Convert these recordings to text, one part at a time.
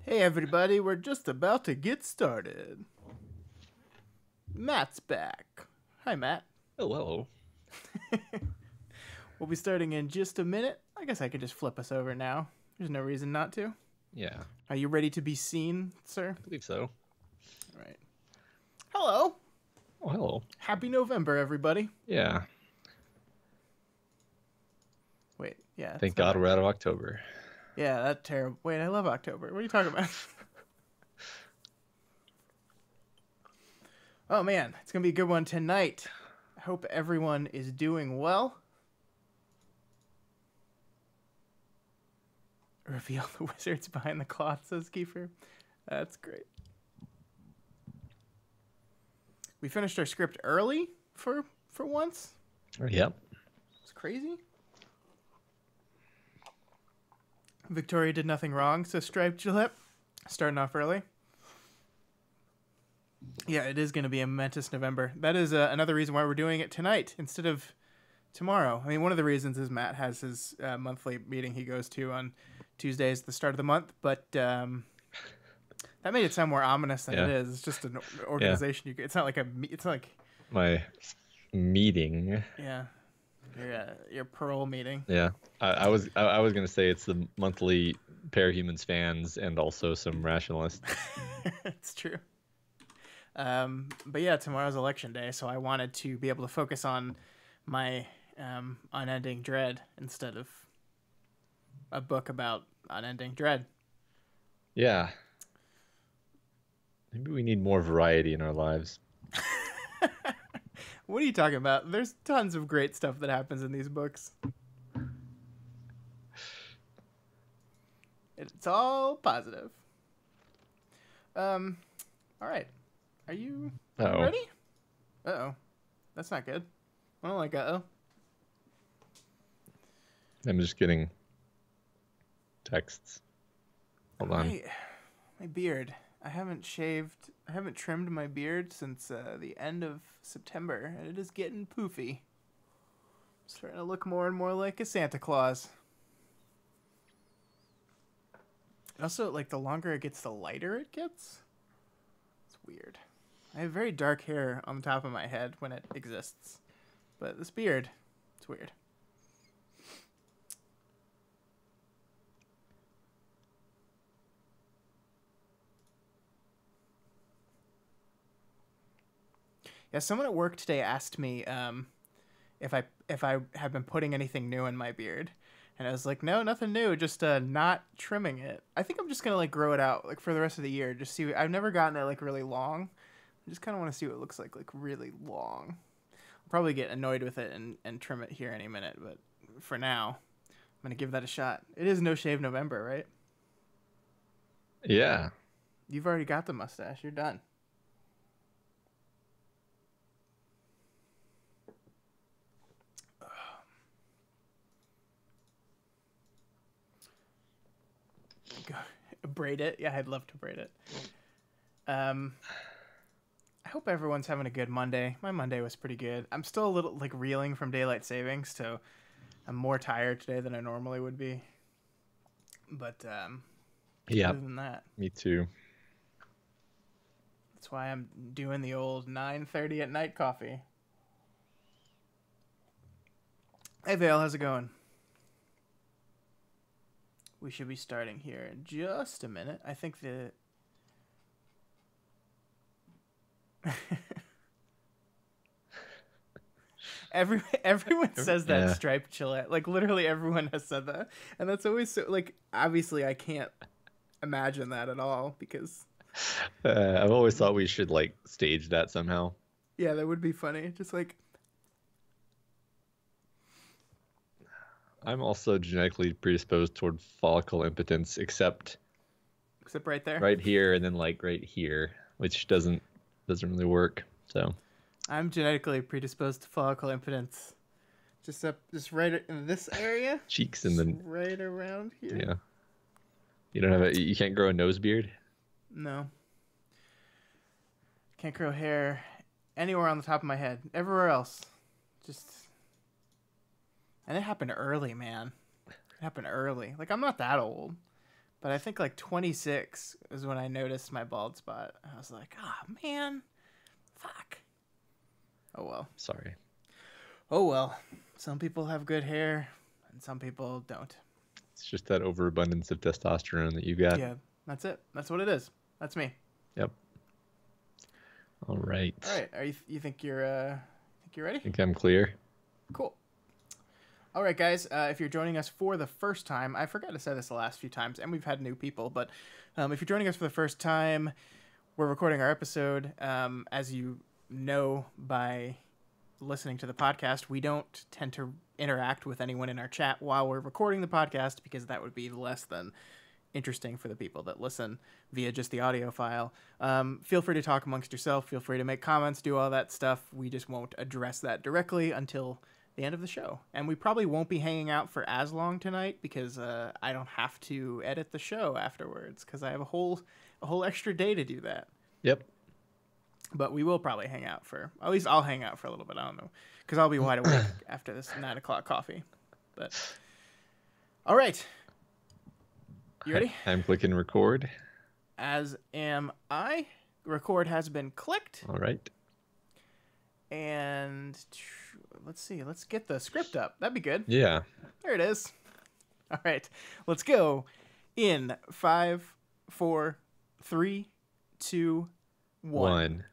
Hey everybody, we're just about to get started. Matt's back. Hi Matt. Oh, hello. We'll be starting in just a minute. I guess I could just flip us over now. There's no reason not to. Yeah, Are you ready to be seen, sir? I believe so. All right. Hello. Oh, hello. Happy November, everybody. Yeah, Wait, yeah, thank it's not God we're out of October. October. Yeah, that's terrible. Wait, I love October. What are you talking about? Oh man, it's gonna be a good one tonight. I hope everyone is doing well. Reveal the wizards behind the cloth, says Kiefer. That's great. We finished our script early for once. Yep. It's crazy. Victoria did nothing wrong, so Striped Gillette starting off early. Yeah, it is going to be a momentous November. That is another reason why we're doing it tonight instead of tomorrow. I mean, one of the reasons is Matt has his monthly meeting he goes to on Tuesdays at the start of the month, but that made it sound more ominous than it Yeah. is. It's just an Yeah. organization. It's not like it's not like My meeting. yeah, your Pearl meeting. Yeah. I was gonna say it's the monthly Parahumans fans and also some rationalists. It's true. But yeah, tomorrow's election day, so I wanted to be able to focus on my unending dread instead of a book about unending dread. Yeah. Maybe we need more variety in our lives. What are you talking about? There's tons of great stuff that happens in these books. It's all positive. All right. Are you Oh. ready? Uh-oh. That's not good. I don't like uh-oh. I'm just getting texts. Hold on. My beard. I haven't trimmed my beard since the end of September, and it is getting poofy. It's starting to look more and more like a Santa Claus. Also, like, the longer it gets, the lighter it gets. It's weird. I have very dark hair on the top of my head when it exists. But this beard, it's weird. Yeah, someone at work today asked me if I have been putting anything new in my beard, and I was like, no, nothing new, just not trimming it. I think I'm just gonna like grow it out like for the rest of the year. Just see. I've never gotten it like really long. I just kind of want to see what it looks like really long. I'll probably get annoyed with it and trim it here any minute, but for now, I'm gonna give that a shot. It is No Shave November, right? Yeah. You've already got the mustache. You're done. Go braid it. Yeah, I'd love to braid it. Um, I hope everyone's having a good Monday. My Monday was pretty good. I'm still a little like reeling from daylight savings, so I'm more tired today than I normally would be. But Yeah. other than that, Me too. that's why I'm doing the old 9:30 at night coffee. Hey Vale, how's it going? We should be starting here in just a minute. I think the everyone says that Yeah. striped Gillette. Like literally everyone has said that, and that's always so like obviously I can't imagine that at all because I've always thought we should like stage that somehow. yeah, that would be funny. Just like I'm also genetically predisposed toward follicle impotence, except except right there. right here and then like right here, which doesn't really work. So I'm genetically predisposed to follicle impotence. Just right in this area. cheeks and Just then right around here. yeah, you can't grow a nose beard. No. Can't grow hair anywhere on the top of my head. Everywhere else. Just and it happened early, man. It happened early. Like I'm not that old, But I think like 26 is when I noticed my bald spot. I was like, oh man, fuck. Oh well. Sorry. Oh well. Some people have good hair and some people don't. It's just that overabundance of testosterone that you got. Yeah, that's it. That's what it is. That's me. Yep. All right. All right. You think you're ready? I think I'm clear. Cool. All right, guys. If you're joining us for the first time, I forgot to say this the last few times, and we've had new people, but if you're joining us for the first time, we're recording our episode. As you know by listening to the podcast, we don't tend to interact with anyone in our chat while we're recording the podcast because that would be less than interesting for the people that listen via just the audio file. Feel free to talk amongst yourself. Feel free to make comments, do all that stuff. We just won't address that directly until the end of the show. And we probably won't be hanging out for as long tonight because I don't have to edit the show afterwards because I have a whole extra day to do that. Yep. But we will probably hang out at least I'll hang out for a little bit. I don't know, because I'll be wide awake after this 9 o'clock coffee. But all right, you ready? I'm clicking record. As am I. Record has been clicked. All right. And let's see. Let's get the script up. That'd be good. Yeah. There it is. All right, let's go. In 5, 4, 3, 2, 1.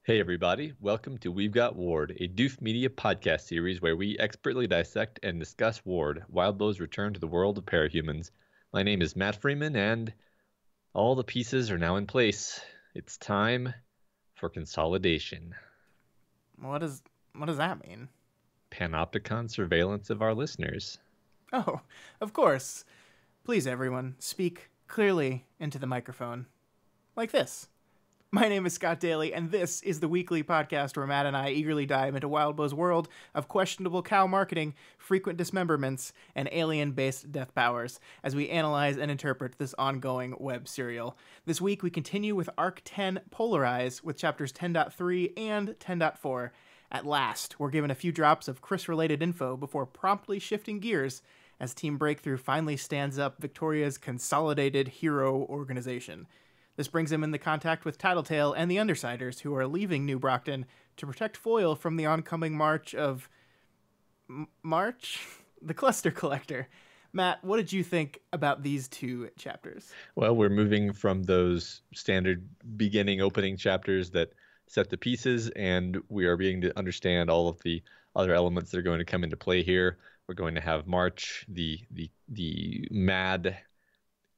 Hey everybody, welcome to We've Got Ward, a Doof Media podcast series where we expertly dissect and discuss Ward, Wildbow's return to the world of parahumans. My name is Matt Freeman, and all the pieces are now in place. It's time for consolidation. What does that mean? Panopticon surveillance of our listeners. Oh, of course. Please, everyone, speak clearly into the microphone. Like this. My name is Scott Daly, and this is the weekly podcast where Matt and I eagerly dive into Wildbow's world of questionable cow marketing, frequent dismemberments, and alien-based death powers as we analyze and interpret this ongoing web serial. This week, we continue with Arc 10 Polarize with chapters 10.3 and 10.4. At last, we're given a few drops of Chris-related info before promptly shifting gears as Team Breakthrough finally stands up Victoria's consolidated hero organization. This brings him into contact with Tattletale and the Undersiders, who are leaving New Brockton to protect Foyle from the oncoming march of... March? The Cluster Collector. Matt, what did you think about these two chapters? Well, we're moving from those standard beginning opening chapters that set the pieces, and we are beginning to understand all of the other elements that are going to come into play here. We're going to have March, the mad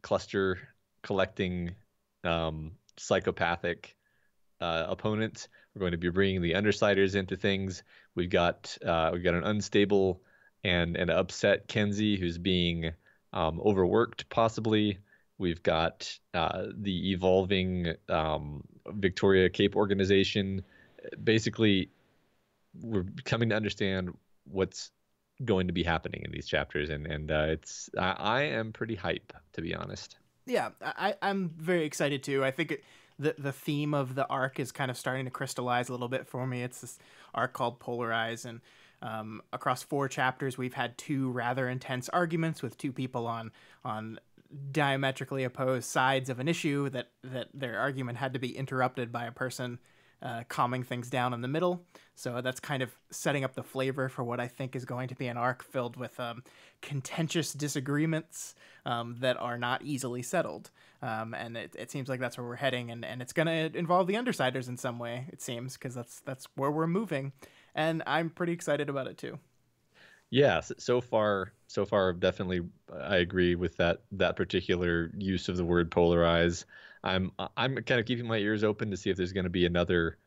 cluster collecting psychopathic opponent. We're going to be bringing the Undersiders into things. We've got an unstable and upset Kenzie who's being overworked possibly. We've got the evolving Victoria Cape organization. Basically, we're coming to understand what's going to be happening in these chapters, and I am pretty hype, to be honest. Yeah, I'm very excited too. I think the theme of the arc is kind of starting to crystallize a little bit for me. It's this arc called Polarize, and across 4 chapters, we've had 2 rather intense arguments with 2 people on diametrically opposed sides of an issue that their argument had to be interrupted by a person calming things down in the middle. So that's kind of setting up the flavor for what I think is going to be an arc filled with contentious disagreements that are not easily settled. And it seems like that's where we're heading, and it's going to involve the Undersiders in some way, it seems, because that's where we're moving. And I'm pretty excited about it too. Yeah, so far, definitely, I agree with that particular use of the word polarize. I'm kind of keeping my ears open to see if there's going to be another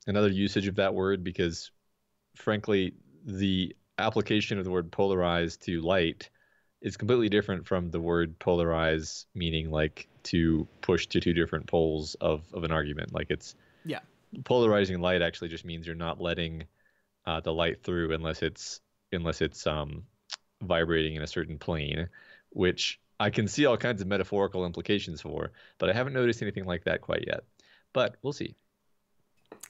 usage of that word, because frankly, the application of the word polarize to light is completely different from the word polarize, meaning like to push to 2 different poles of an argument. Like yeah, polarizing light actually just means you're not letting the light through unless it's vibrating in a certain plane, which I can see all kinds of metaphorical implications for, but I haven't noticed anything like that quite yet. But we'll see.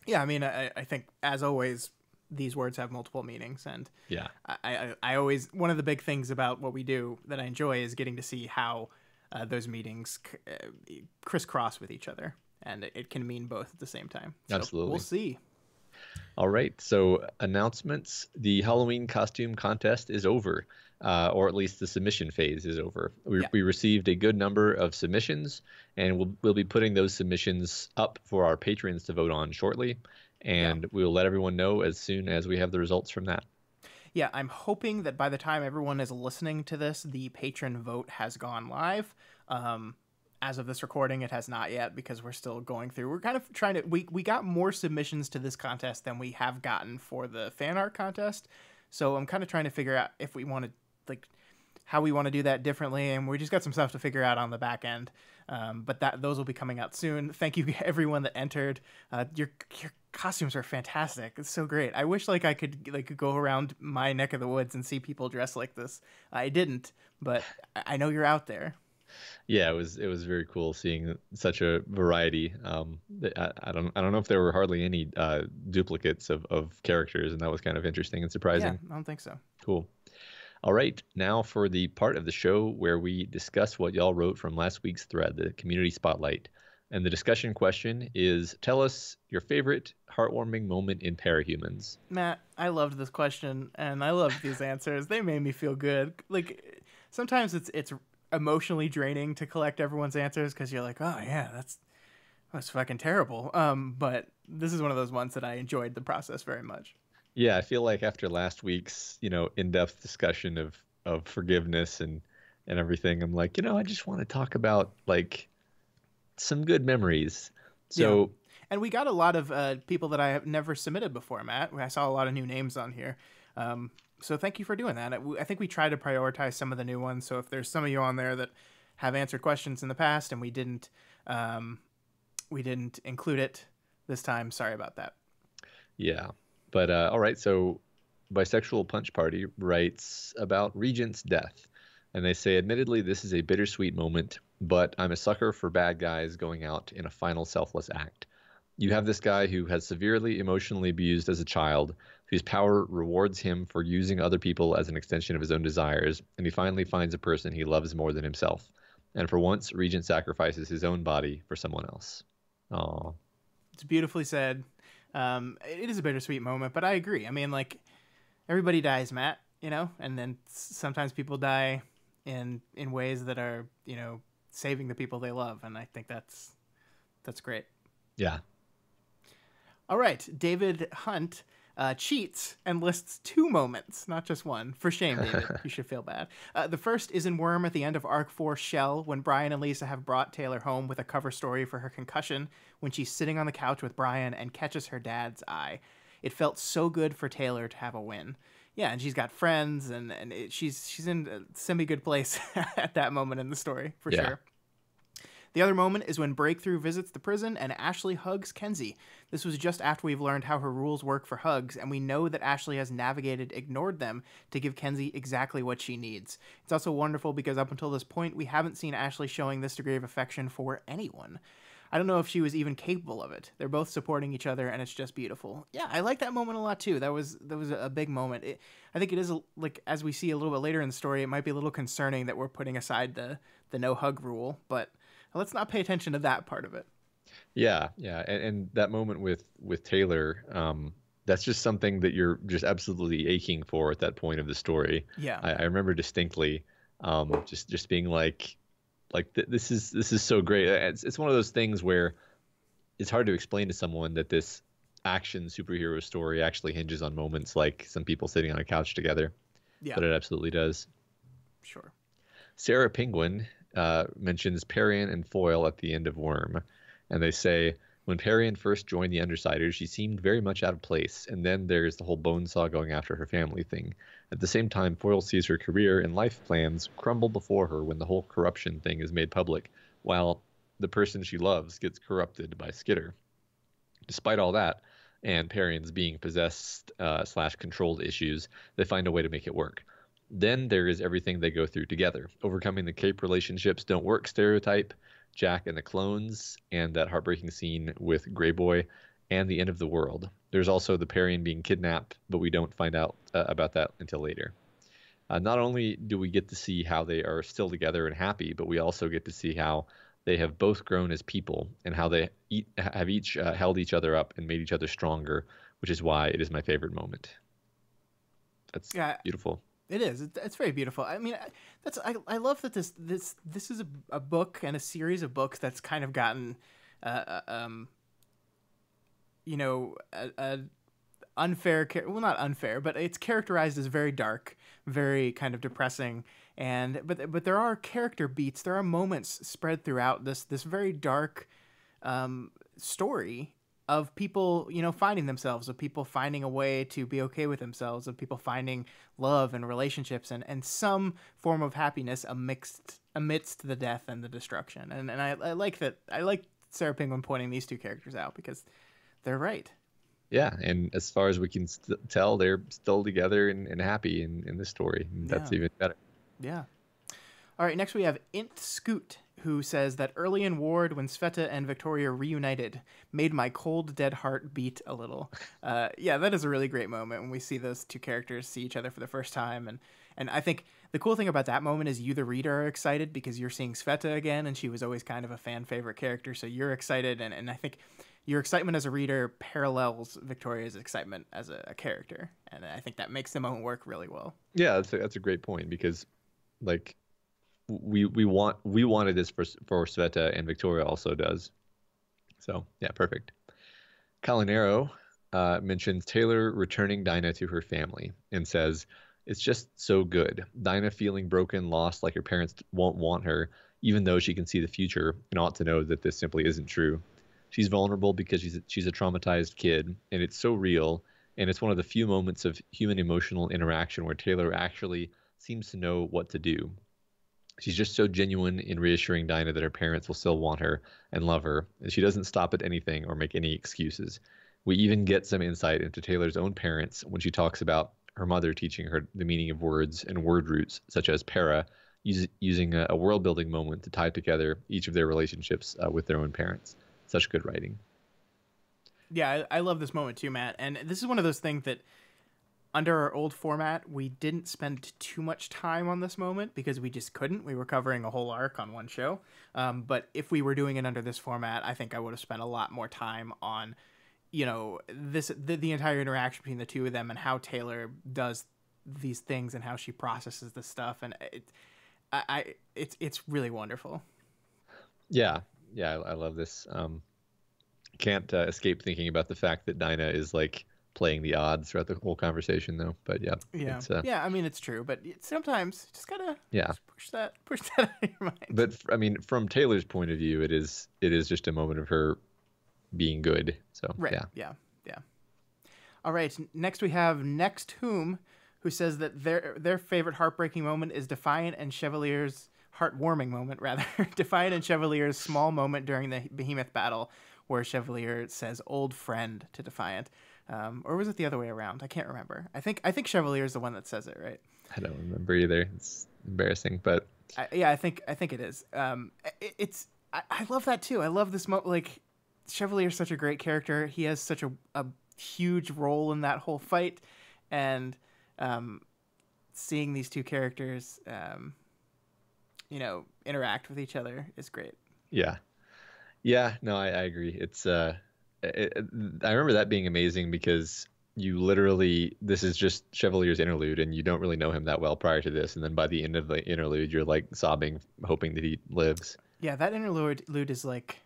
Yeah, I mean, I think, as always, these words have multiple meanings, and yeah, I always, one of the big things about what we do that I enjoy is getting to see how those meetings crisscross with each other, and it can mean both at the same time. So Absolutely. we'll see. All right. So announcements. The Halloween costume contest is over, or at least the submission phase is over. We received a good number of submissions, and we'll be putting those submissions up for our patrons to vote on shortly. And we'll let everyone know as soon as we have the results from that. Yeah, I'm hoping that by the time everyone is listening to this, the patron vote has gone live. As of this recording, it has not yet because we're still going through. We're kind of trying to... We got more submissions to this contest than we have gotten for the fan art contest. So I'm kind of trying to figure out if we want to, like, how we want to do that differently. And we just got some stuff to figure out on the back end. But those will be coming out soon. Thank you everyone that entered. Your costumes are fantastic. It's so great. I wish I could go around my neck of the woods and see people dressed like this. I didn't, but I know you're out there. Yeah, it was very cool seeing such a variety. I don't know if there were hardly any duplicates of characters, and that was kind of interesting and surprising. Yeah, I don't think so. Cool. All right, now for the part of the show where we discuss what y'all wrote from last week's thread, the community spotlight. And the discussion question is, tell us your favorite heartwarming moment in Parahumans. Matt, I loved this question, and I loved these answers. They made me feel good. Like, sometimes it's emotionally draining to collect everyone's answers because you're like, oh yeah, that's fucking terrible. But this is one of those ones that I enjoyed the process very much. Yeah, I feel like after last week's, in-depth discussion of forgiveness and everything, I'm like, I just want to talk about like some good memories. So, yeah. And we got a lot of people that I have never submitted before, Matt. I saw a lot of new names on here. So thank you for doing that. I think we try to prioritize some of the new ones. So if there's some of you on there that have answered questions in the past and we didn't include it this time, sorry about that. Yeah. But all right, so Bisexual Punch Party writes about Regent's death. And they say, admittedly, this is a bittersweet moment, but I'm a sucker for bad guys going out in a final selfless act. You have this guy who has severely emotionally abused as a child, whose power rewards him for using other people as an extension of his own desires, and he finally finds a person he loves more than himself. And for once, Regent sacrifices his own body for someone else. Aww. It's beautifully said. It is a bittersweet moment, but I agree. I mean, like, everybody dies, Matt, and then sometimes people die in ways that are, saving the people they love, and I think that's great. Yeah. All right, David Hunt cheats and lists 2 moments, not just one. For shame, David. You should feel bad. The first is in Worm at the end of Arc 4 Shell, when Brian and Lisa have brought Taylor home with a cover story for her concussion, when she's sitting on the couch with Brian and catches her dad's eye. It felt so good for Taylor to have a win. Yeah, and she's got friends, and she's in a semi-good place at that moment in the story, for sure. The other moment is when Breakthrough visits the prison and Ashley hugs Kenzie. This was just after we've learned how her rules work for hugs, and we know that Ashley has ignored them to give Kenzie exactly what she needs. It's also wonderful because up until this point, we haven't seen Ashley showing this degree of affection for anyone. I don't know if she was even capable of it. They're both supporting each other, and it's just beautiful. Yeah, I like that moment a lot, too. That was a big moment. I think it is, like, as we see a little bit later in the story, it might be a little concerning that we're putting aside the no-hug rule, but let's not pay attention to that part of it. Yeah. And that moment with Taylor, that's just something that you're just absolutely aching for at that point of the story. Yeah. I remember distinctly just being like this is so great. It's one of those things where it's hard to explain to someone that this action superhero story actually hinges on moments like some people sitting on a couch together. Yeah. But it absolutely does. Sure. Sarah Penguin mentions Parian and Foil at the end of Worm. And they say, when Parian first joined the Undersiders, she seemed very much out of place. And then there's the whole Bonesaw going after her family thing. At the same time, Foil sees her career and life plans crumble before her when the whole corruption thing is made public, while the person she loves gets corrupted by Skitter. Despite all that, and Parian's being possessed / controlled issues, they find a way to make it work. Then there is everything they go through together, overcoming the Cape relationships don't work stereotype, Jack and the clones, and that heartbreaking scene with Grey Boy, and the end of the world. There's also the Parian being kidnapped, but we don't find out about that until later. Not only do we get to see how they are still together and happy, but we also get to see how they have both grown as people and how they have each held each other up and made each other stronger, which is why it is my favorite moment. That's Yeah, beautiful. it is. It's very beautiful. I mean, I love that this is a book and a series of books that's kind of gotten, you know, a unfair, well, not unfair, but it's characterized as very dark, very kind of depressing. And but there are character beats. There are moments spread throughout this very dark story of people, finding themselves, of people finding a way to be okay with themselves, of people finding love and relationships and some form of happiness amidst the death and the destruction. And I like that. I like Sarah Penguin pointing these two characters out because they're right. Yeah, and as far as we can tell, they're still together and happy in this story. And that's Yeah. even better. Yeah. All right, next we have Int Scoot, who says that early in Ward, when Sveta and Victoria reunited, made my cold, dead heart beat a little. Yeah, that is a really great moment when we see those two characters see each other for the first time. And I think the cool thing about that moment is you, the reader, are excited because you're seeing Sveta again, and she was always kind of a fan favorite character, so you're excited. And I think your excitement as a reader parallels Victoria's excitement as a character. And I think that makes the moment work really well. Yeah, that's a great point because, like, we wanted this for Sveta, and Victoria also does. So yeah, perfect. Calinero mentions Taylor returning Dinah to her family and says it's just so good. Dinah feeling broken, lost, like her parents won't want her, even though she can see the future and ought to know that this simply isn't true. She's vulnerable because she's a traumatized kid, and it's so real. And it's one of the few moments of human emotional interaction where Taylor actually seems to know what to do. She's just so genuine in reassuring Dinah that her parents will still want her and love her, and she doesn't stop at anything or make any excuses. We even get some insight into Taylor's own parents when she talks about her mother teaching her the meaning of words and word roots, such as para, using a world-building moment to tie together each of their relationships with their own parents. Such good writing. Yeah, I love this moment too, Matt. And this is one of those things that under our old format, we didn't spend too much time on this moment because we just couldn't. We were covering a whole arc on one show. But if we were doing it under this format, I think I would have spent a lot more time on, the entire interaction between the two of them and how Taylor does these things and how she processes this stuff. And it's really wonderful. Yeah, I love this. Can't escape thinking about the fact that Dinah is like playing the odds throughout the whole conversation, though. But yeah, yeah. I mean, it's true, but sometimes just gotta push that out of your mind. But I mean, from Taylor's point of view, it is just a moment of her being good. So right, yeah. All right, next we have Next Whom, who says that their favorite heartbreaking moment is Defiant and Chevalier's heartwarming moment, rather. Defiant and Chevalier's small moment during the Behemoth battle, where Chevalier says "old friend" to Defiant. Or was it the other way around? I can't remember. I think Chevalier is the one that says it, right? I don't remember either. It's embarrassing, but I think it is. I love that too. I love this like Chevalier is such a great character. He has such a huge role in that whole fight, and seeing these two characters, interact with each other is great. Yeah. No, I agree. It's I remember that being amazing because you literally, this is just Chevalier's interlude and you don't really know him that well prior to this, and then by the end of the interlude you're like sobbing, hoping that he lives. Yeah, that interlude is like,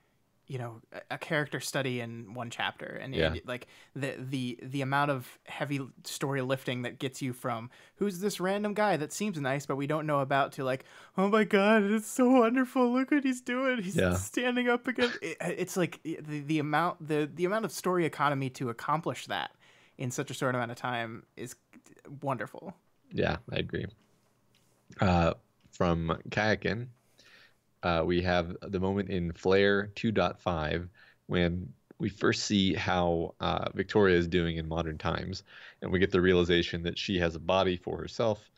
a character study in one chapter, and like the amount of heavy story lifting that gets you from who's this random guy that seems nice but we don't know about to like, oh my god, it's so wonderful, look what he's doing, he's standing up again. It's like the amount of story economy to accomplish that in such a short amount of time is wonderful. Yeah, I agree. From Kayakin, we have the moment in Flare 2.5 when we first see how Victoria is doing in modern times, and we get the realization that she has a body for herself,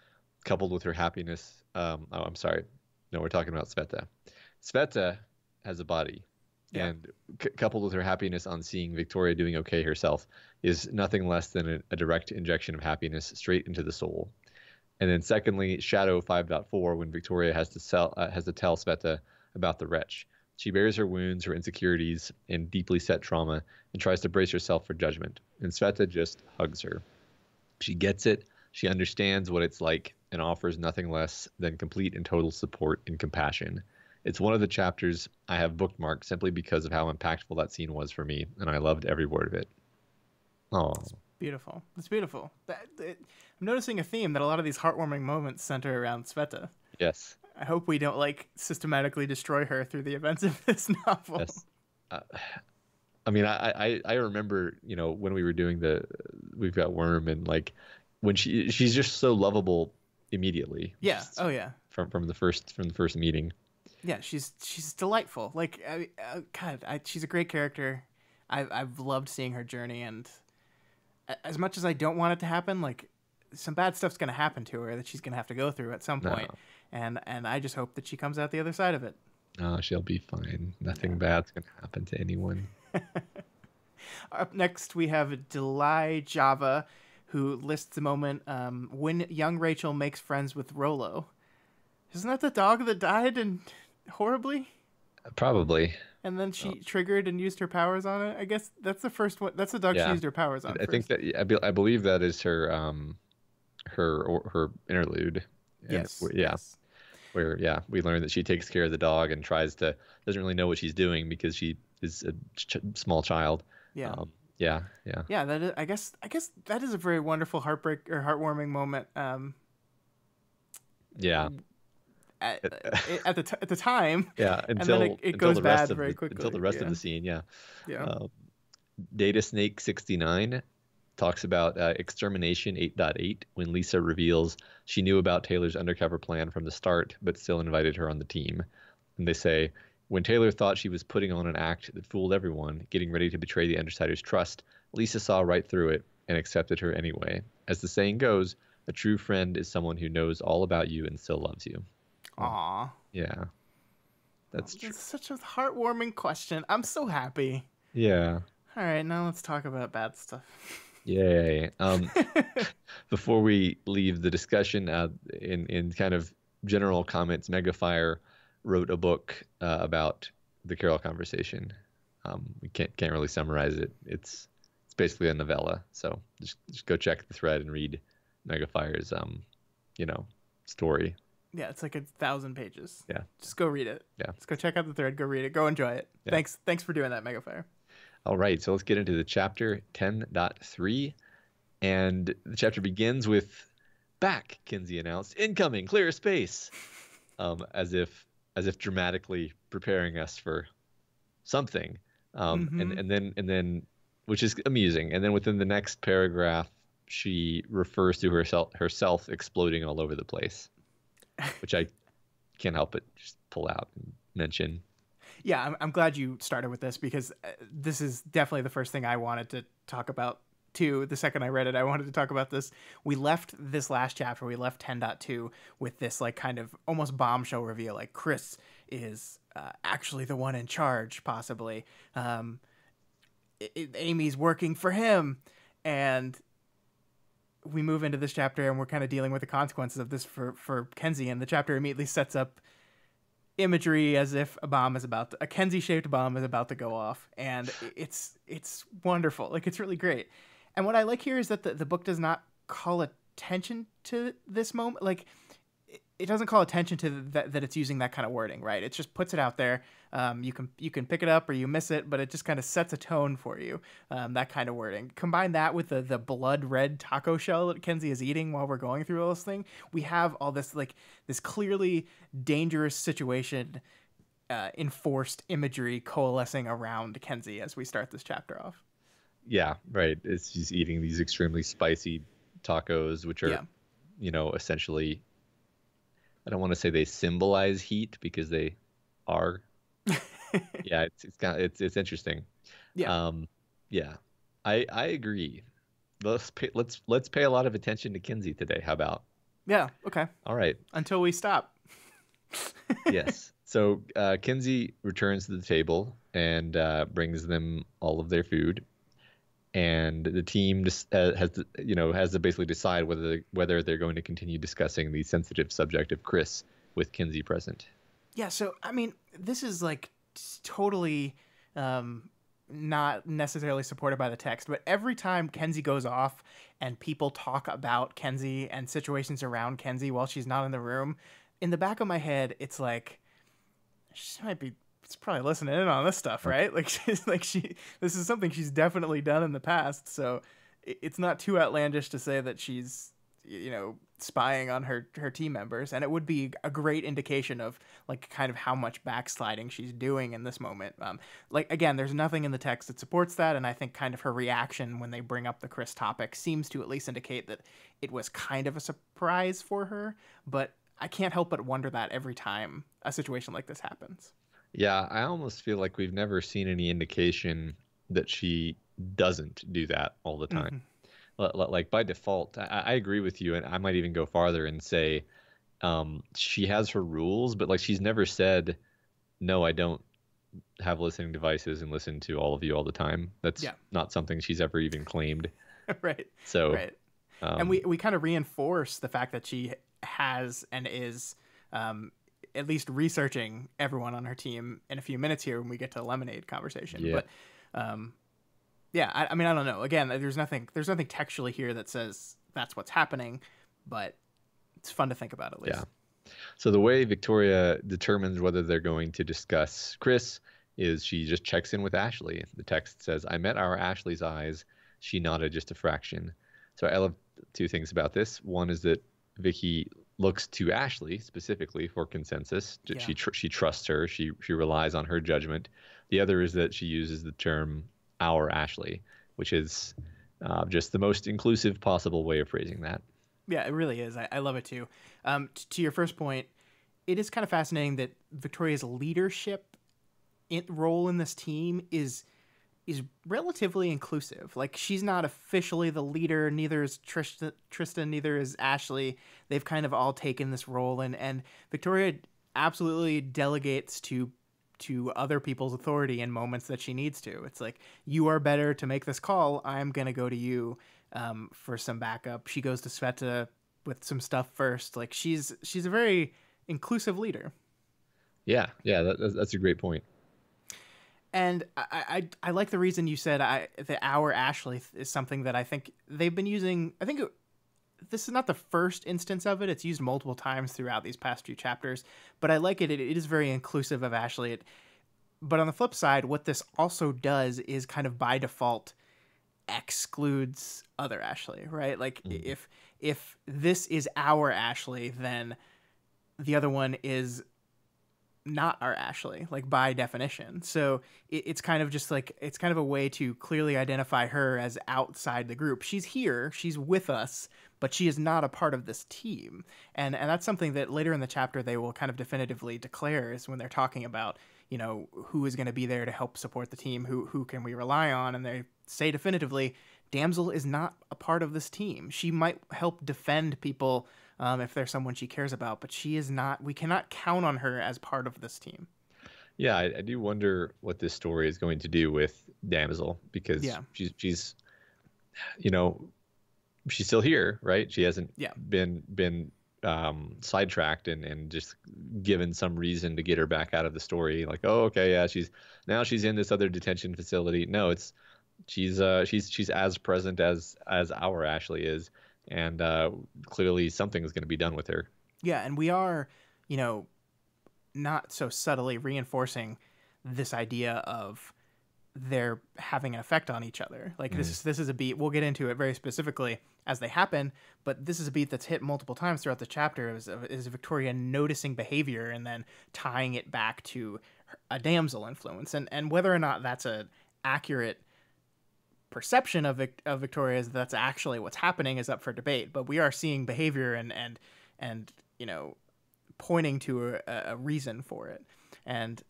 coupled with her happiness. I'm sorry. No, we're talking about Sveta. Sveta has a body, and coupled with her happiness on seeing Victoria doing okay herself is nothing less than a direct injection of happiness straight into the soul. And then secondly, Shadow 5.4, when Victoria has to tell Sveta about the wretch. She bears her wounds, her insecurities, and deeply set trauma, and tries to brace herself for judgment. And Sveta just hugs her. She gets it. She understands what it's like and offers nothing less than complete and total support and compassion. It's one of the chapters I have bookmarked simply because of how impactful that scene was for me, and I loved every word of it. Oh, Beautiful. It's beautiful. I'm noticing a theme that a lot of these heartwarming moments center around Sveta. yes, I hope we don't like systematically destroy her through the events of this novel. yes. I mean, I remember, when we were doing We've Got Worm, and like when she's just so lovable immediately. Yeah. Just Oh yeah. From the first meeting. Yeah. She's delightful. Like, God, she's a great character. I've loved seeing her journey, and as much as I don't want it to happen, like some bad stuff's gonna happen to her that she's gonna have to go through at some point. And I just hope that she comes out the other side of it. Oh, she'll be fine. Nothing bad's gonna happen to anyone. Up next, we have Delay Java, who lists the moment when young Rachel makes friends with Rolo. Isn't that the dog that died and horribly? Probably. And then she triggered and used her powers on it. I guess that's the first one. That's the dog she used her powers on. I think that I believe that is her her interlude. Yes. Yes. Where we learn that she takes care of the dog and doesn't really know what she's doing because she is a small child. Yeah. Yeah. That is, I guess that is a very wonderful heartwarming moment. Yeah. At the time. Yeah. Until, and then it goes bad very quickly. Until the rest of the scene. Yeah. Yeah. Data Snake 69 talks about Extermination 8.8 when Lisa reveals she knew about Taylor's undercover plan from the start, but still invited her on the team. And they say, when Taylor thought she was putting on an act that fooled everyone, getting ready to betray the Undersider's trust, Lisa saw right through it and accepted her anyway. As the saying goes, a true friend is someone who knows all about you and still loves you. Aww. Yeah. That's true. It's such a heartwarming question. I'm so happy. Yeah. All right, now let's talk about bad stuff. Yay. Before we leave the discussion, in kind of general comments, Megafire wrote a book about the Carol conversation. We can't really summarize it. It's basically a novella. So just go check the thread and read Megafire's story. Yeah, it's like 1,000 pages. Yeah. Just go read it. Yeah. Just go check out the thread. Go read it. Go enjoy it. Yeah. Thanks for doing that, Megafire. All right, so let's get into the chapter 10.3. And the chapter begins with back, Kinsey announced. Incoming, clear space. As if dramatically preparing us for something. And then which is amusing. And then within the next paragraph, she refers to herself exploding all over the place, which I can't help but just pull out and mention. Yeah, I'm glad you started with this because this is definitely the first thing I wanted to talk about too. The second I read it, I wanted to talk about this. We left this last chapter, we left 10.2 with this like kind of almost bombshell reveal, like Chris is actually the one in charge, possibly. Amy's working for him, and we move into this chapter and we're kind of dealing with the consequences of this for Kenzie, and the chapter immediately sets up imagery as if a Kenzie-shaped bomb is about to go off, and it's wonderful. Like, it's really great. And what I like here is that the book does not call attention to this moment. Like, it doesn't call attention to that it's using that kind of wording, right? It just puts it out there. You can pick it up or you miss it, but it just kind of sets a tone for you. That kind of wording. Combine that with the blood red taco shell that Kenzie is eating while we're going through all this thing. We have all this this clearly dangerous situation, enforced imagery coalescing around Kenzie as we start this chapter off. Yeah, right. She's eating these extremely spicy tacos, which are, essentially, I don't want to say they symbolize heat because they are. Yeah, it's interesting. Yeah. Yeah. I agree. Let's pay a lot of attention to Kinsey today. How about? Yeah. Okay. All right. Until we stop. Yes. So Kinsey returns to the table and brings them all of their food. and the team just has to basically decide whether they're going to continue discussing the sensitive subject of Chris with Kinsey present. Yeah, so I mean, this is like totally um, not necessarily supported by the text, but every time Kenzie goes off and people talk about Kenzie and situations around Kenzie while she's not in the room, in the back of my head, it's like she might be. It's probably listening in on this stuff, right? Like, this is something she's definitely done in the past, so it's not too outlandish to say that she's, spying on her team members, and it would be a great indication of like kind of how much backsliding she's doing in this moment. Like again, there's nothing in the text that supports that, and I think kind of her reaction when they bring up the Chris topic seems to at least indicate that it was kind of a surprise for her. But I can't help but wonder that every time a situation like this happens. Yeah, I almost feel like we've never seen any indication that she doesn't do that all the time. Mm-hmm. Like by default, I agree with you, and I might even go farther and say she has her rules, but like she's never said, no, I don't have listening devices and listen to all of you all the time. That's Yeah. not something she's ever even claimed. Right. So, Right. And we kind of reinforce the fact that she has and is at least researching everyone on her team in a few minutes here when we get to Lemonade conversation. Yeah. But yeah, I mean, I don't know. Again, there's nothing textually here that says that's what's happening, but it's fun to think about at least. Yeah. So the way Victoria determines whether they're going to discuss Chris is she just checks in with Ashley. The text says, "I met our Ashley's eyes. She nodded just a fraction." So I love two things about this. One is that Vicky looks to Ashley specifically for consensus. Yeah. She trusts her. She relies on her judgment. The other is that she uses the term "our Ashley," which is just the most inclusive possible way of phrasing that. Yeah, it really is. I love it too. To your first point, it is kind of fascinating that Victoria's leadership role in this team is relatively inclusive. Like, she's not officially the leader, neither is Tristan, neither is Ashley. They've kind of all taken this role, and Victoria absolutely delegates to other people's authority in moments that she needs to. It's like, you are better to make this call. I'm going to go to you for some backup. She goes to Sveta with some stuff first. Like, she's a very inclusive leader. Yeah, that's a great point. And I like the reason you said that our Ashley is something that I think they've been using. I think this is not the first instance of it. It's used multiple times throughout these past few chapters, but I like it. It is very inclusive of Ashley. But on the flip side, what this also does is kind of by default excludes other Ashley, right? Like, if this is our Ashley, then the other one is not our Ashley, like, by definition. So it's kind of just like, it's kind of a way to clearly identify her as outside the group. She's here, she's with us, but she is not a part of this team. And that's something that later in the chapter they will kind of definitively declare, is when they're talking about, who is going to be there to help support the team, who can we rely on, and they say definitively, Damsel is not a part of this team. She might help defend people if there's someone she cares about, but she is not. We cannot count on her as part of this team. Yeah, I do wonder what this story is going to do with Damsel, because she's she's still here, right? She hasn't been sidetracked and just given some reason to get her back out of the story. Like, oh, okay, yeah, she's in this other detention facility. No, she's as present as our Ashley is. And clearly something is going to be done with her. Yeah, and we are, not so subtly reinforcing this idea of they're having an effect on each other. Like, this is a beat. We'll get into it very specifically as they happen, but this is a beat that's hit multiple times throughout the chapter. Is Victoria noticing behavior and then tying it back to a damsel influence, and whether or not that's an accurate perception of Victoria's, that's actually what's happening, is up for debate. But we are seeing behavior and pointing to a reason for it. And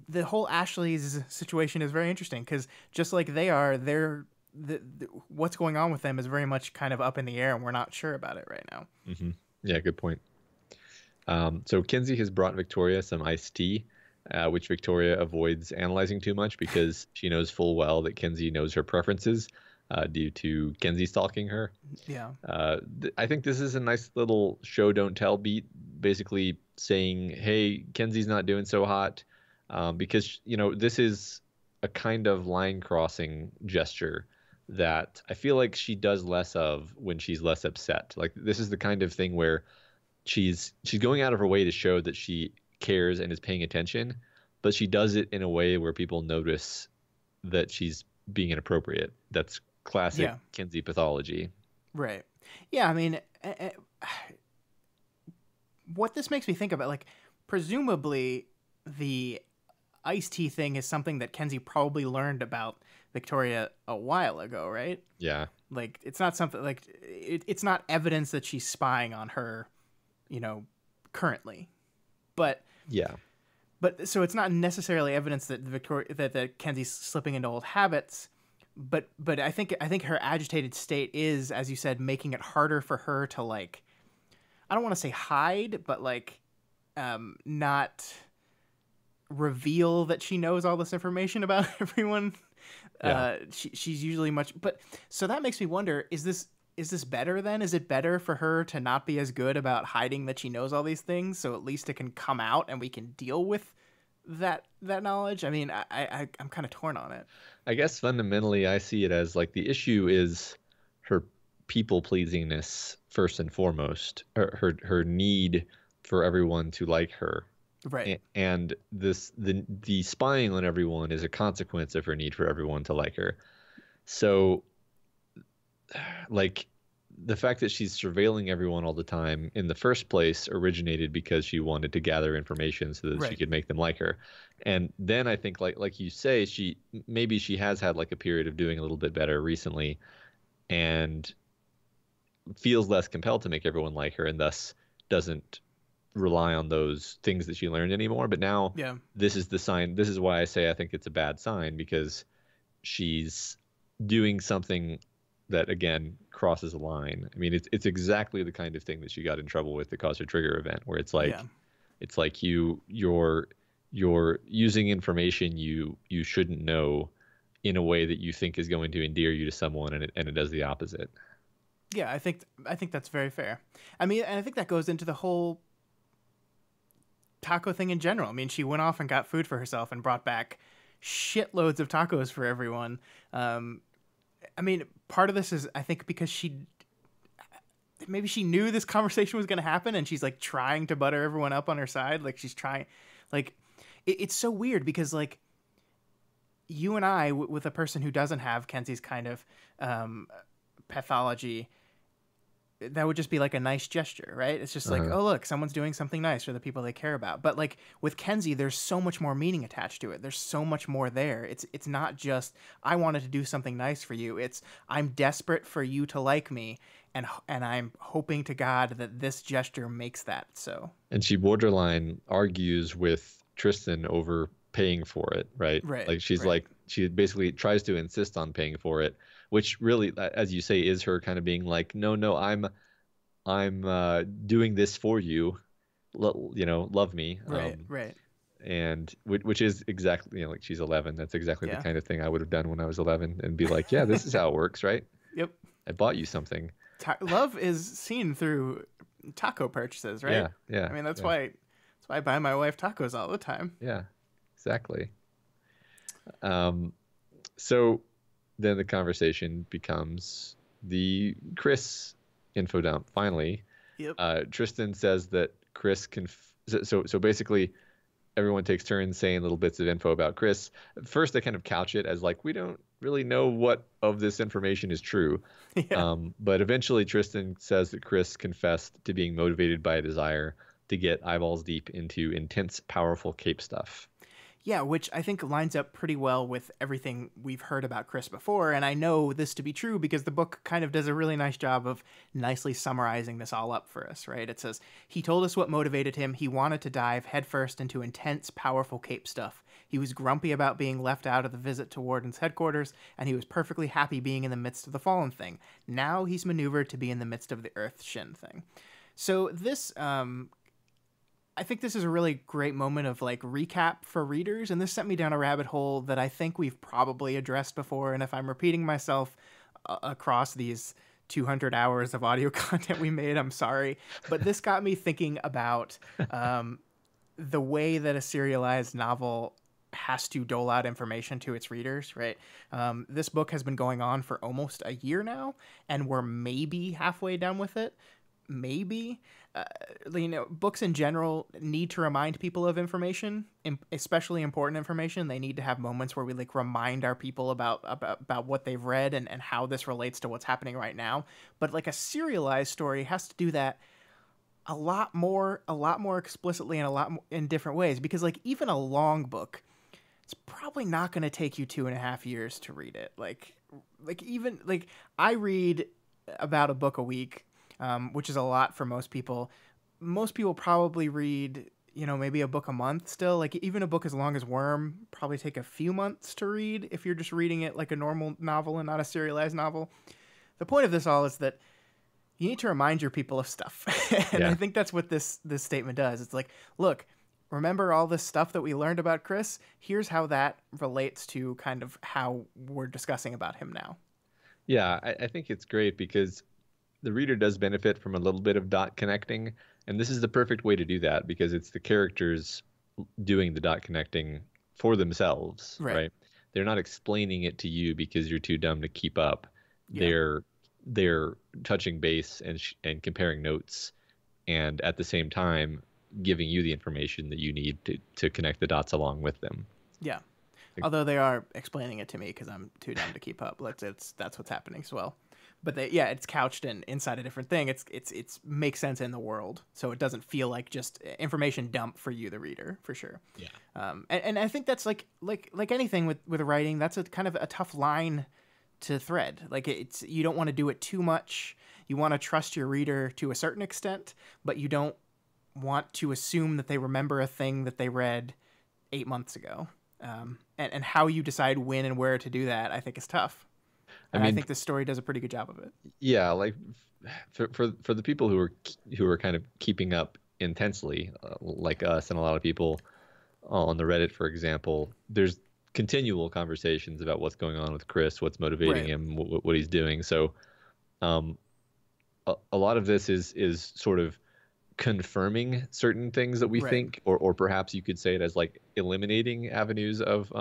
the whole Ashley's situation is very interesting, because just like they are, what's going on with them is very much kind of up in the air, and we're not sure about it right now. Mm-hmm. Yeah, good point. So Kinsey has brought Victoria some iced tea. which Victoria avoids analyzing too much because she knows full well that Kenzie knows her preferences due to Kenzie stalking her. Yeah. I think this is a nice little show don't tell beat, basically saying, "Hey, Kenzie's not doing so hot," because this is a kind of line crossing gesture that I feel like she does less of when she's less upset. Like this is the kind of thing where she's going out of her way to show that she cares and is paying attention, but she does it in a way where people notice that she's being inappropriate. That's classic Kenzie pathology. Right. Yeah, I mean, what this makes me think about, like, presumably the iced tea thing is something that Kenzie probably learned about Victoria a while ago, right? Yeah. Like, it's not something, like, it's not evidence that she's spying on her, currently. But yeah. But so it's not necessarily evidence that that Kenzie's slipping into old habits, but I think her agitated state is, as you said, making it harder for her to, like, I don't want to say hide, but like not reveal that she knows all this information about everyone. Yeah. She's usually but so that makes me wonder, is this better then? Is it better for her to not be as good about hiding that she knows all these things, so at least it can come out and we can deal with that knowledge? I mean, I'm kind of torn on it. I guess fundamentally I see it as like the issue is her people pleasingness first and foremost, her need for everyone to like her. Right. And the spying on everyone is a consequence of her need for everyone to like her. So like the fact that she's surveilling everyone all the time in the first place originated because she wanted to gather information so that she could make them like her. And then I think like you say, she has had like a period of doing a little bit better recently and feels less compelled to make everyone like her, and thus doesn't rely on those things that she learned anymore. But now this is the sign. This is why I say I think it's a bad sign, because she's doing something that again crosses a line. I mean, it's exactly the kind of thing that she got in trouble with that caused her trigger event, where it's like it's like you're using information you shouldn't know in a way that you think is going to endear you to someone, and it does the opposite. Yeah, I think that's very fair. I mean, and I think that goes into the whole taco thing in general. I mean, she went off and got food for herself and brought back shitloads of tacos for everyone. I mean, part of this is, I think, because maybe she knew this conversation was going to happen, and she's like trying to butter everyone up on her side. Like she's trying, like, it's so weird because like you and I, with a person who doesn't have Kenzie's kind of pathology, that would just be like a nice gesture, right? It's just like, oh, look, someone's doing something nice for the people they care about. But like with Kenzie, there's so much more meaning attached to it. There's so much more there. It's not just, I wanted to do something nice for you. It's, I'm desperate for you to like me, and I'm hoping to God that this gesture makes that so. And she borderline argues with Tristan over paying for it, right? Right. Like she's like, she basically tries to insist on paying for it, which really, as you say, is her kind of being like, no, I'm doing this for you, love me. Right. And which is exactly, like she's 11. That's exactly the kind of thing I would have done when I was 11, and be like, yeah, this is how it works, right? Yep. I bought you something. Love is seen through taco purchases, right? Yeah. I mean, that's why I buy my wife tacos all the time. Yeah, exactly. So then the conversation becomes the Chris info dump. Finally, Tristan says that Chris can. So basically, everyone takes turns saying little bits of info about Chris. First, they kind of couch it as like, we don't really know what of this information is true. But eventually, Tristan says that Chris confessed to being motivated by a desire to get eyeballs deep into intense, powerful Cape stuff. Yeah, which I think lines up pretty well with everything we've heard about Chris before, and I know this to be true because the book kind of does a really nice job of nicely summarizing this all up for us, right? It says, he told us what motivated him. He wanted to dive headfirst into intense, powerful Cape stuff. He was grumpy about being left out of the visit to Warden's headquarters, and he was perfectly happy being in the midst of the Fallen thing. Now he's maneuvered to be in the midst of the Earth Shin thing. So this I think this is a really great moment of like recap for readers, and this sent me down a rabbit hole that I think we've probably addressed before. And if I'm repeating myself across these 200 hours of audio content we made, I'm sorry. But this got me thinking about the way that a serialized novel has to dole out information to its readers, right? This book has been going on for almost a year now, and we're maybe halfway done with it. Maybe. Books in general need to remind people of information, especially important information. They need to have moments where we like remind our people about what they've read and how this relates to what's happening right now. But like a serialized story has to do that a lot more explicitly and a lot more in different ways, because like even a long book, it's probably not going to take you 2.5 years to read it. Like even like I read about a book a week, which is a lot for most people. Most people probably read, maybe a book a month still. Like even a book as long as Worm probably take a few months to read if you're just reading it like a normal novel and not a serialized novel. The point of this all is that you need to remind your people of stuff. And yeah. I think that's what this statement does. It's like, look, remember all this stuff that we learned about Chris? Here's how that relates to kind of how we're discussing about him now. Yeah, I think it's great because the reader does benefit from a little bit of dot connecting. And this is the perfect way to do that because it's the characters doing the dot connecting for themselves, right? They're not explaining it to you because you're too dumb to keep up. Yeah. They're touching base and comparing notes, and at the same time giving you the information that you need to connect the dots along with them. Yeah. Although they are explaining it to me because I'm too dumb to keep up. That's what's happening as well. But it's couched inside a different thing. It's makes sense in the world, so it doesn't feel like just information dump for you, the reader, for sure. Yeah. And I think that's like anything with writing. That's a kind of a tough line to thread. Like you don't want to do it too much. You want to trust your reader to a certain extent, but you don't want to assume that they remember a thing that they read 8 months ago. And how you decide when and where to do that, I think is tough. I think this story does a pretty good job of it. Yeah, like for the people who are kind of keeping up intensely, like us and a lot of people on the Reddit, for example, there's continual conversations about what's going on with Chris, what's motivating him, what he's doing. So, a lot of this is sort of confirming certain things that we think, or perhaps you could say it as like eliminating avenues of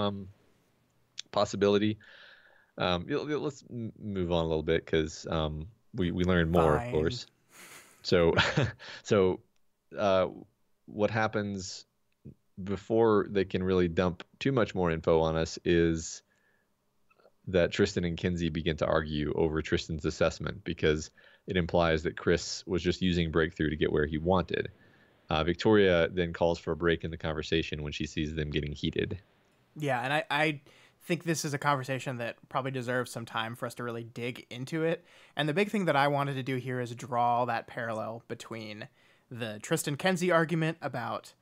possibility. Let's move on a little bit because we learned more, of course. So what happens before they can really dump too much more info on us is that Tristan and Kinsey begin to argue over Tristan's assessment because it implies that Chris was just using Breakthrough to get where he wanted. Victoria then calls for a break in the conversation when she sees them getting heated. Yeah, and I think this is a conversation that probably deserves some time for us to really dig into it. And the big thing that I wanted to do here is draw that parallel between the Tristan-Kinsey argument about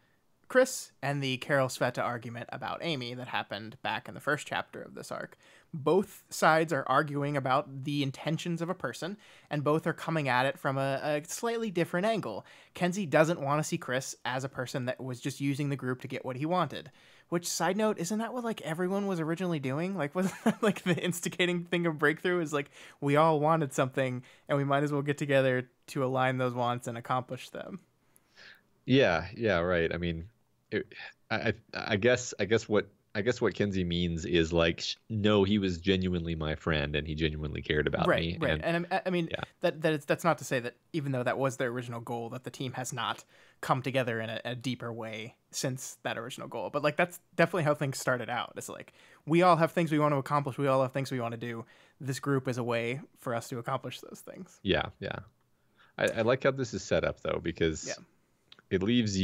Chris and the Carol Sveta argument about Amy that happened back in the first chapter of this arc. Both sides are arguing about the intentions of a person, and both are coming at it from a slightly different angle. Kinsey doesn't want to see Chris as a person that was just using the group to get what he wanted. Which, side note, isn't that what like everyone was originally doing? Like, wasn't that like the instigating thing of Breakthrough is like we all wanted something and we might as well get together to align those wants and accomplish them. Yeah, right. I mean, I guess what Kinsey means is like, no, he was genuinely my friend and he genuinely cared about me. Right. And I mean, that's not to say that even though that was their original goal, that the team has not come together in a deeper way since that original goal. But like, that's definitely how things started out. It's like, we all have things we want to accomplish. We all have things we want to do. This group is a way for us to accomplish those things. Yeah. I like how this is set up though, because it leaves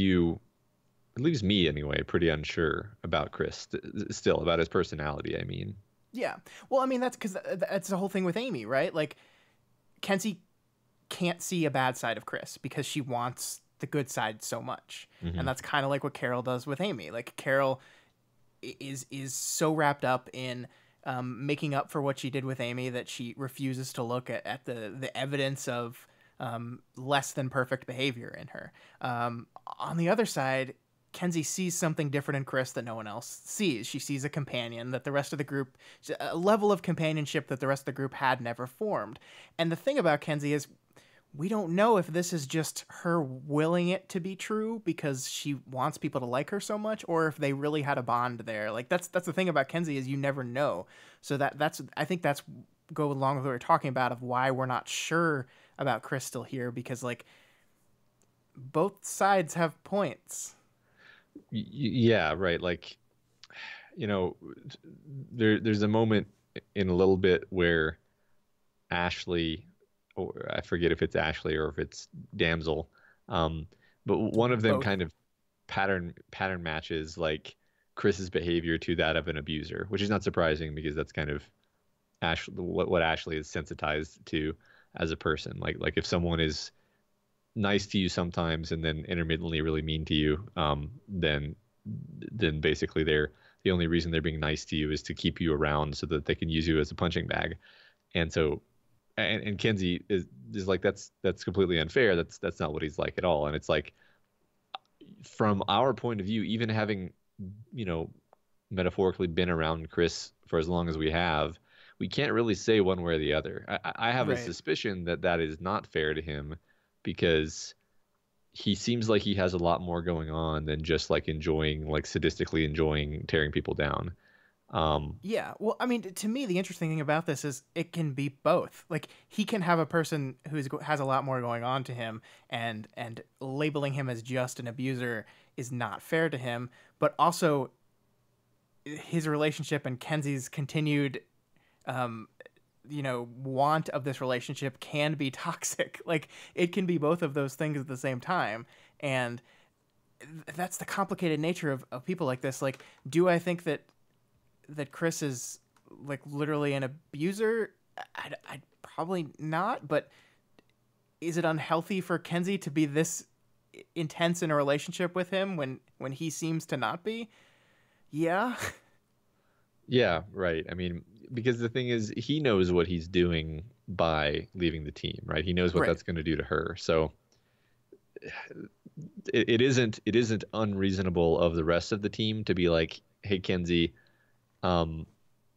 me anyway pretty unsure about Chris still, about his personality. I mean, yeah, well, I mean, that's because that's the whole thing with Amy, right? Like, Kinsey can't see a bad side of Chris because she wants the good side so much. And that's kind of like what Carol does with Amy. Like, Carol is so wrapped up in making up for what she did with Amy that she refuses to look at the evidence of less than perfect behavior in her. On the other side, Kenzie sees something different in Chris that no one else sees. She sees a companion that the rest of the group, a level of companionship that the rest of the group had never formed. And the thing about Kenzie is, we don't know if this is just her willing it to be true because she wants people to like her so much, or if they really had a bond there. Like that's the thing about Kenzie, is you never know. So that's I think that's go along with what we're talking about of why we're not sure about Chris still here, because like both sides have points. Yeah, right. Like, there's a moment in a little bit where Ashley, or I forget if it's Ashley or if it's Damsel, but one of them Both. kind of pattern matches like Chris's behavior to that of an abuser, which is not surprising because that's kind of what Ashley is sensitized to as a person. Like if someone is nice to you sometimes and then intermittently really mean to you, then basically the only reason they're being nice to you is to keep you around so that they can use you as a punching bag. And so and Kenzie is like, that's completely unfair. That's not what he's like at all. And it's like, from our point of view, even having, metaphorically been around Chris for as long as we have, we can't really say one way or the other. I have a Right. suspicion that is not fair to him, because he seems like he has a lot more going on than just like sadistically enjoying tearing people down. Yeah, well, I mean, to me, the interesting thing about this is it can be both. Like, he can have a person who has a lot more going on to him, and labeling him as just an abuser is not fair to him. But also, his relationship and Kenzie's continued, want of this relationship can be toxic. Like, it can be both of those things at the same time, and that's the complicated nature of people like this. Like, do I think that Chris is like literally an abuser? I probably not, but is it unhealthy for Kenzie to be this intense in a relationship with him when he seems to not be? Yeah. Yeah, right. I mean, because the thing is, he knows what he's doing by leaving the team, right? He knows what Right. that's going to do to her. So it isn't unreasonable of the rest of the team to be like, hey, Kenzie, um,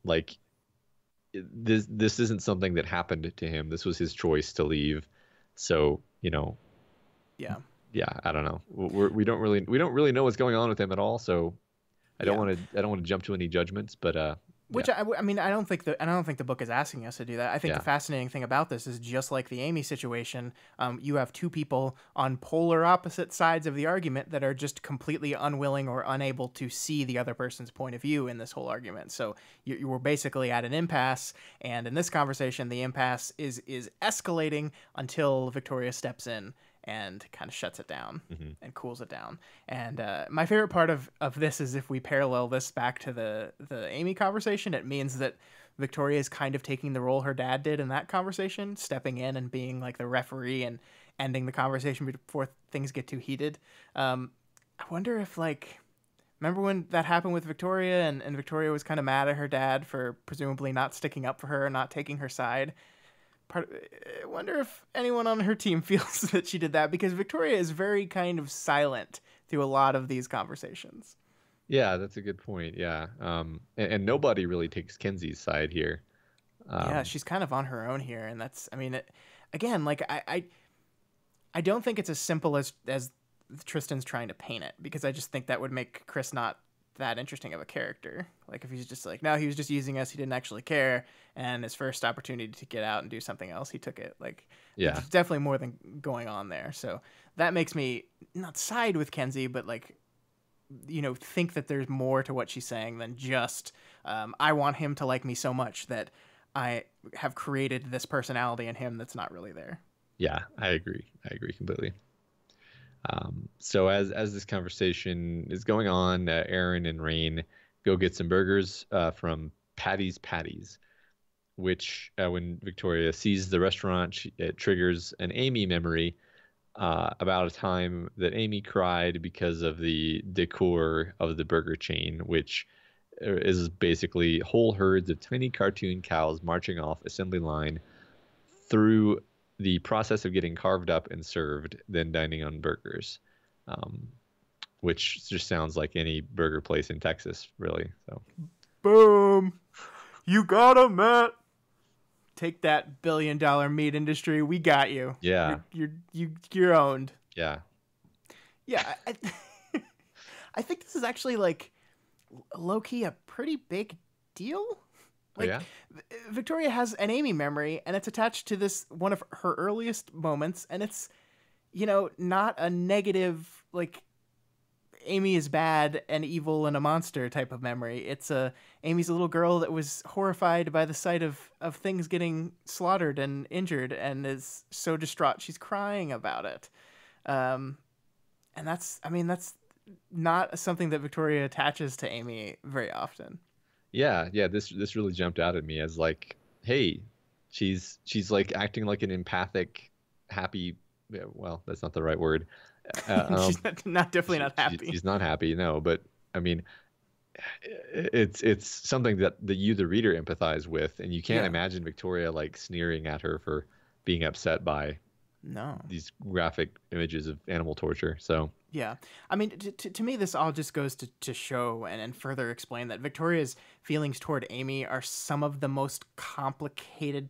like this isn't something that happened to him. This was his choice to leave. So, Yeah. yeah, I don't know. We don't really know what's going on with him at all. So Yeah. I don't want to jump to any judgments, but yeah, Which I mean, I don't think the book is asking us to do that. I think the yeah, fascinating thing about this is, just like the Amy situation, you have two people on polar opposite sides of the argument that are just completely unwilling or unable to see the other person's point of view in this whole argument. So you were basically at an impasse, and in this conversation, the impasse is escalating until Victoria steps in and kind of shuts it down hmm, and cools it down. And my favorite part of this is, if we parallel this back to the Amy conversation, it means that Victoria is kind of taking the role her dad did in that conversation, stepping in and being like the referee and ending the conversation before things get too heated. I wonder if, like, remember when that happened with Victoria, and Victoria was kind of mad at her dad for presumably not sticking up for her and not taking her side. I wonder if anyone on her team feels that she did that, because Victoria is very kind of silent through a lot of these conversations. yeah, that's a good point. Yeah, and nobody really takes Kenzie's side here. Yeah, Um, she's kind of on her own here, and that's, I mean, again, like I don't think it's as simple as Tristan's trying to paint it, because I just think that would make Chris not that interesting of a character. Like, if he's just like, no, he was just using us, he didn't actually care, and his first opportunity to get out and do something else, he took it. Like, yeah, there's definitely more than going on there. So that makes me not side with Kenzie, but like, think that there's more to what she's saying than just, I want him to like me so much that I have created this personality in him that's not really there. yeah, I agree. I agree completely. So as this conversation is going on, Aaron and Rain go get some burgers from Patty's, which when Victoria sees the restaurant, it triggers an Amy memory about a time that Amy cried because of the decor of the burger chain, which is basically whole herds of tiny cartoon cows marching off assembly line through the process of getting carved up and served than dining on burgers, um, which just sounds like any burger place in Texas, really. So, Boom. You got him, Matt. Take that $1 billion meat industry. We got you. yeah, You're owned. yeah, Yeah, I think this is actually like low key a pretty big deal. oh, Like yeah, Victoria has an Amy memory, and it's attached to this one of her earliest moments, and it's not a negative like Amy is bad and evil and a monster type of memory. It's Amy's a little girl that was horrified by the sight of things getting slaughtered and injured, and is so distraught she's crying about it. Um, and that's not something that Victoria attaches to Amy very often. yeah, yeah. This really jumped out at me as like, hey, she's like acting like an empathic, happy. Yeah, well, that's not the right word. She's not definitely not happy. She's not happy, no. But I mean, it's something that you, the reader, empathize with, and you can't Yeah. imagine Victoria like sneering at her for being upset by No. these graphic images of animal torture. So Yeah. I mean, to me, this all just goes to show and further explain that Victoria's feelings toward Amy are some of the most complicated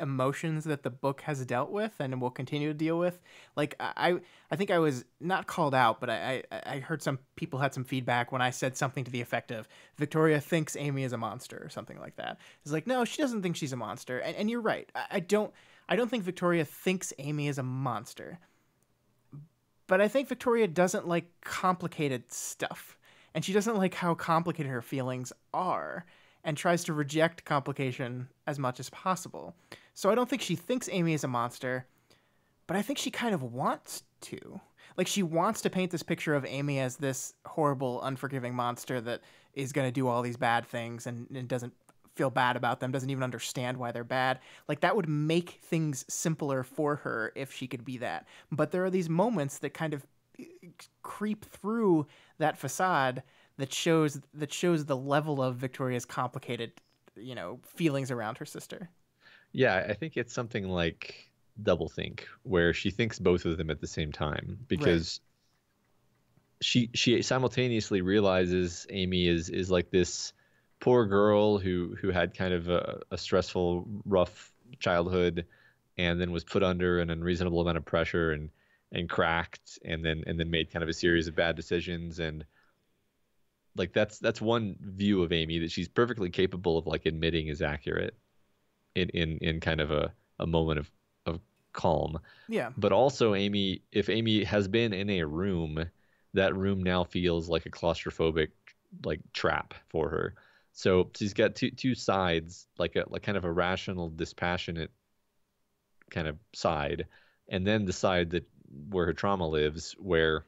emotions that the book has dealt with and will continue to deal with. Like, I think I was not called out, but I heard some people had some feedback when I said something to the effect of Victoria thinks Amy is a monster or something like that. It's like, no, she doesn't think she's a monster. And you're right. I don't think Victoria thinks Amy is a monster. But I think Victoria doesn't like complicated stuff. And she doesn't like how complicated her feelings are, and tries to reject complication as much as possible. So I don't think she thinks Amy is a monster, but I think she kind of wants to. Like, she wants to paint this picture of Amy as this horrible, unforgiving monster that is going to do all these bad things and doesn't feel bad about them, doesn't even understand why they're bad. Like, that would make things simpler for her if she could be that. But there are these moments that kind of creep through that facade that shows the level of Victoria's complicated, feelings around her sister. yeah, I think it's something like doublethink, where she thinks both of them at the same time, because she simultaneously realizes Amy is like this poor girl who had kind of a stressful, rough childhood, and then was put under an unreasonable amount of pressure and cracked, and then made kind of a series of bad decisions. And like that's one view of Amy that she's perfectly capable of like admitting is accurate in kind of a moment of calm. Yeah. But also if Amy has been in a room, that room now feels like a claustrophobic like trap for her. So she's got two sides, like kind of a rational, dispassionate kind of side, and then the side where her trauma lives, where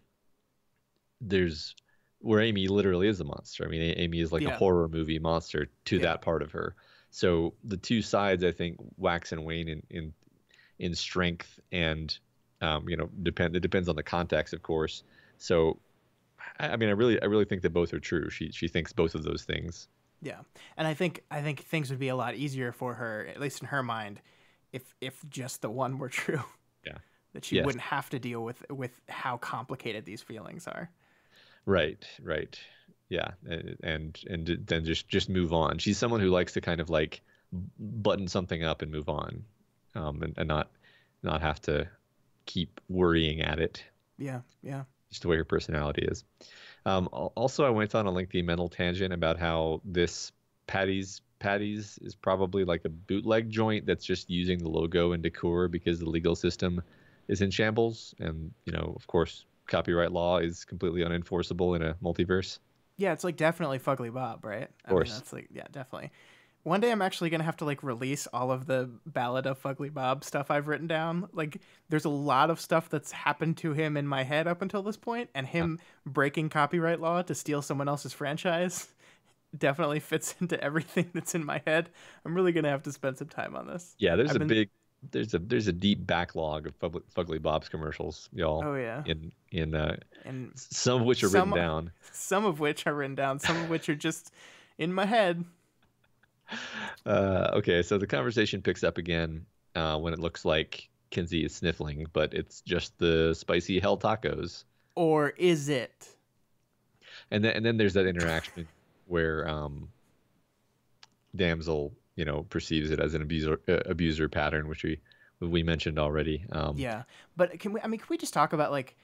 Amy literally is a monster. I mean, Amy is like a horror movie monster to that part of her. So the two sides, I think, wax and wane in strength, and it depends on the context, of course. So I mean, I really think that both are true. She thinks both of those things. Yeah. And I think things would be a lot easier for her, at least in her mind, if just the one were true. Yeah. That she wouldn't have to deal with how complicated these feelings are. Right. Yeah. And then just move on. She's someone who likes to kind of like button something up and move on, and not have to keep worrying at it. Yeah. Just the way her personality is. Also, I went on a lengthy mental tangent about how this Patty's is probably like a bootleg joint that's just using the logo and decor because the legal system is in shambles, and of course, copyright law is completely unenforceable in a multiverse. Yeah, it's like definitely Fugly Bob, right? Of course. I mean, that's like, yeah, definitely. One day I'm actually gonna have to like release all of the Ballad of Fugly Bob stuff I've written down. Like, there's a lot of stuff that's happened to him in my head up until this point, and him breaking copyright law to steal someone else's franchise definitely fits into everything that's in my head. I'm really gonna have to spend some time on this. Yeah, there's a deep backlog of Fugly Bob's commercials, y'all. Oh yeah. In some of which are written down. Some of which are written down. Some of which are just in my head. Okay, so the conversation picks up again when it looks like Kinsey is sniffling, but it's just the spicy hell tacos. Or is it? And then there's that interaction where Damsel, perceives it as an abuser pattern, which we mentioned already. Yeah, but can we just talk about like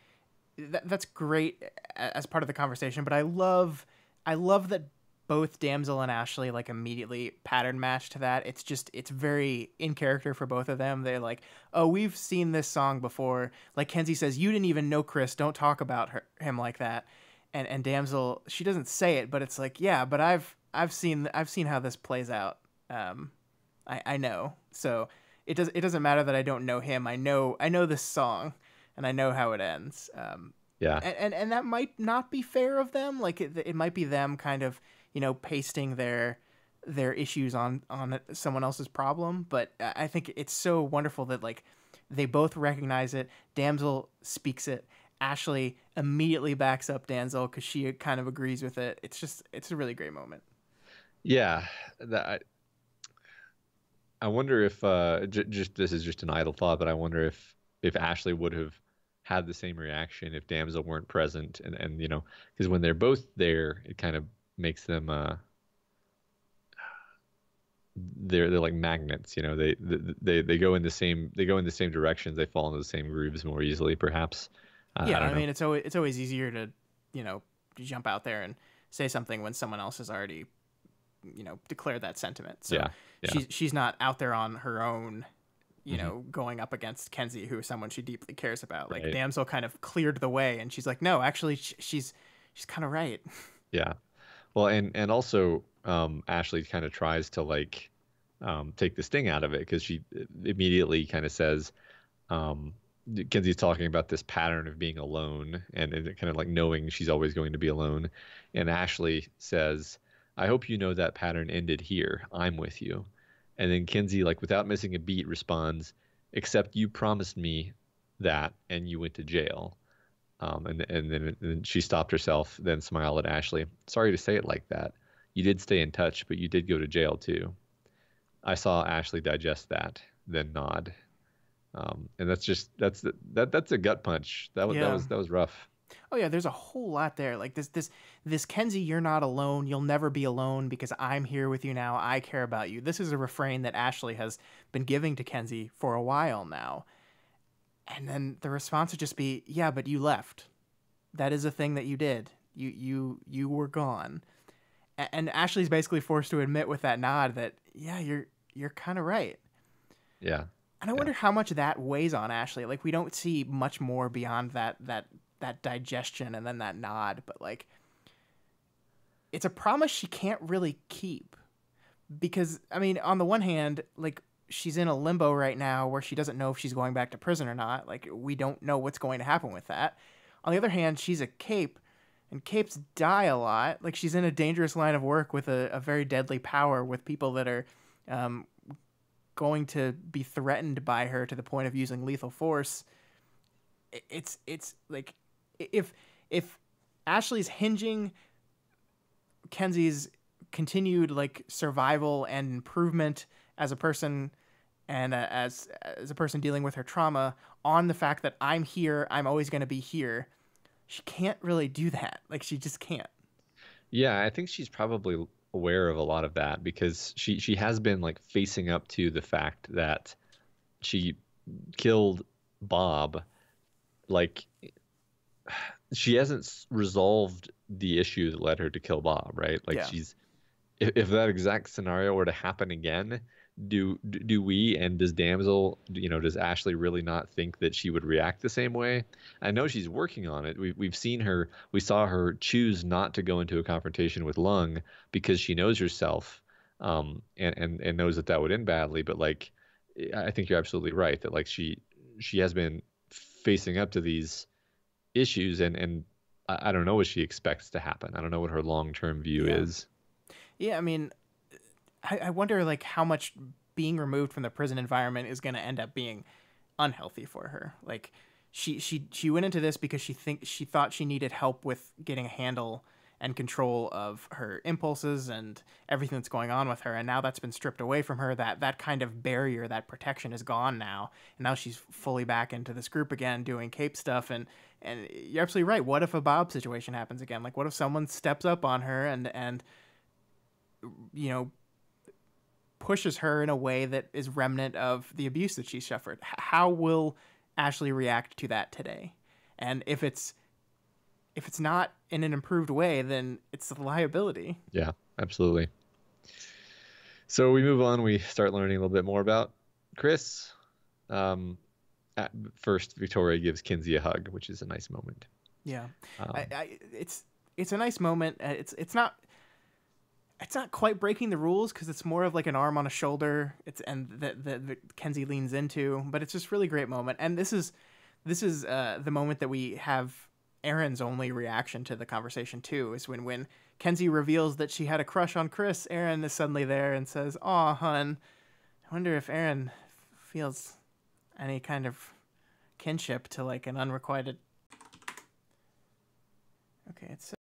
that's great as part of the conversation, but I love that both Damsel and Ashley like immediately pattern match to that. It's very in character for both of them. They're like, "Oh, we've seen this song before." Like Kenzie says, "You didn't even know Chris. Don't talk about him like that." And Damsel, she doesn't say it, but it's like, "Yeah, but I've seen how this plays out. I know." So it doesn't matter that I don't know him. I know this song, and I know how it ends. Yeah. And that might not be fair of them. Like it might be them kind of pasting their issues on someone else's problem. But I think it's so wonderful that like they both recognize it. Damsel speaks it. Ashley immediately backs up Damsel because she kind of agrees with it. It's a really great moment. Yeah. I wonder if just this is just an idle thought, but I wonder if Ashley would have had the same reaction if Damsel weren't present, and because when they're both there, it kind of makes them they're like magnets. They go in the same directions. They fall into the same grooves more easily, perhaps. Yeah, I don't I know. mean it's always easier to jump out there and say something when someone else has already declared that sentiment. So Yeah. Yeah. she's not out there on her own, going up against Kenzie, who is someone she deeply cares about. Like Right. Damsel kind of cleared the way, and she's like, no, actually, she's kind of right. Yeah. Well, and also Ashley kind of tries to like take the sting out of it because she immediately kind of says, Kenzie's talking about this pattern of being alone and kind of like knowing she's always going to be alone. And Ashley says, I hope you know that pattern ended here. I'm with you. And then Kenzie, like without missing a beat, responds, except you promised me that and you went to jail. And then she stopped herself, then smiled at Ashley. Sorry to say it like that. You did stay in touch, but you did go to jail too. I saw Ashley digest that, then nod. And that's a gut punch. That Yeah. was rough. Oh yeah, there's a whole lot there. Like this Kenzie, you're not alone. You'll never be alone because I'm here with you now. I care about you. This is a refrain that Ashley has been giving to Kenzie for a while now. And then the response would just be, "Yeah, but you left. That is a thing that you did. You were gone." And Ashley's basically forced to admit with that nod that, "Yeah, you're kind of right." Yeah. And I wonder how much that weighs on Ashley. Like we don't see much more beyond that digestion and then that nod, but like it's a promise she can't really keep because I mean, on the one hand, like she's in a limbo right now where she doesn't know if she's going back to prison or not. Like we don't know what's going to happen with that. On the other hand, she's a cape and capes die a lot. Like she's in a dangerous line of work with a very deadly power with people that are going to be threatened by her to the point of using lethal force. It's like if Ashley's hinging Kenzie's continued like survival and improvement as a person and as a person dealing with her trauma on the fact that I'm here, I'm always going to be here, she can't really do that. Like she just can't. Yeah, I think she's probably aware of a lot of that because she has been like facing up to the fact that she killed Bob. Like she hasn't resolved the issue that led her to kill Bob, right? Like Yeah. she's if that exact scenario were to happen again, do we and does Damsel, does Ashley really not think that she would react the same way? I know she's working on it. We saw her choose not to go into a confrontation with Lung because she knows herself, and knows that would end badly. But like, I think you're absolutely right that like she has been facing up to these issues, and I don't know what she expects to happen. I don't know what her long-term view is. Yeah, I mean, I wonder like how much being removed from the prison environment is going to end up being unhealthy for her. Like she went into this because she thought she needed help with getting a handle and control of her impulses and everything that's going on with her. And now that's been stripped away from her. That kind of barrier, that protection is gone now. And now she's fully back into this group again, doing cape stuff. And you're absolutely right. What if a Bob situation happens again? Like, what if someone steps up on her and you know, pushes her in a way that is remnant of the abuse that she suffered? How will Ashley react to that today? And if it's not in an improved way, then it's a liability. Yeah, absolutely. So we move on. We start learning a little bit more about Chris. First, Victoria gives Kinsey a hug, which is a nice moment. Yeah, it's a nice moment. It's not quite breaking the rules because it's more of like an arm on a shoulder. That Kinsey leans into, but it's just really great moment. And this is the moment that we have Erin's only reaction to the conversation too, is when Kinsey reveals that she had a crush on Chris. Erin is suddenly there and says, "Aw, hun, I wonder if Erin feels any kind of kinship to like an unrequited." Okay, it's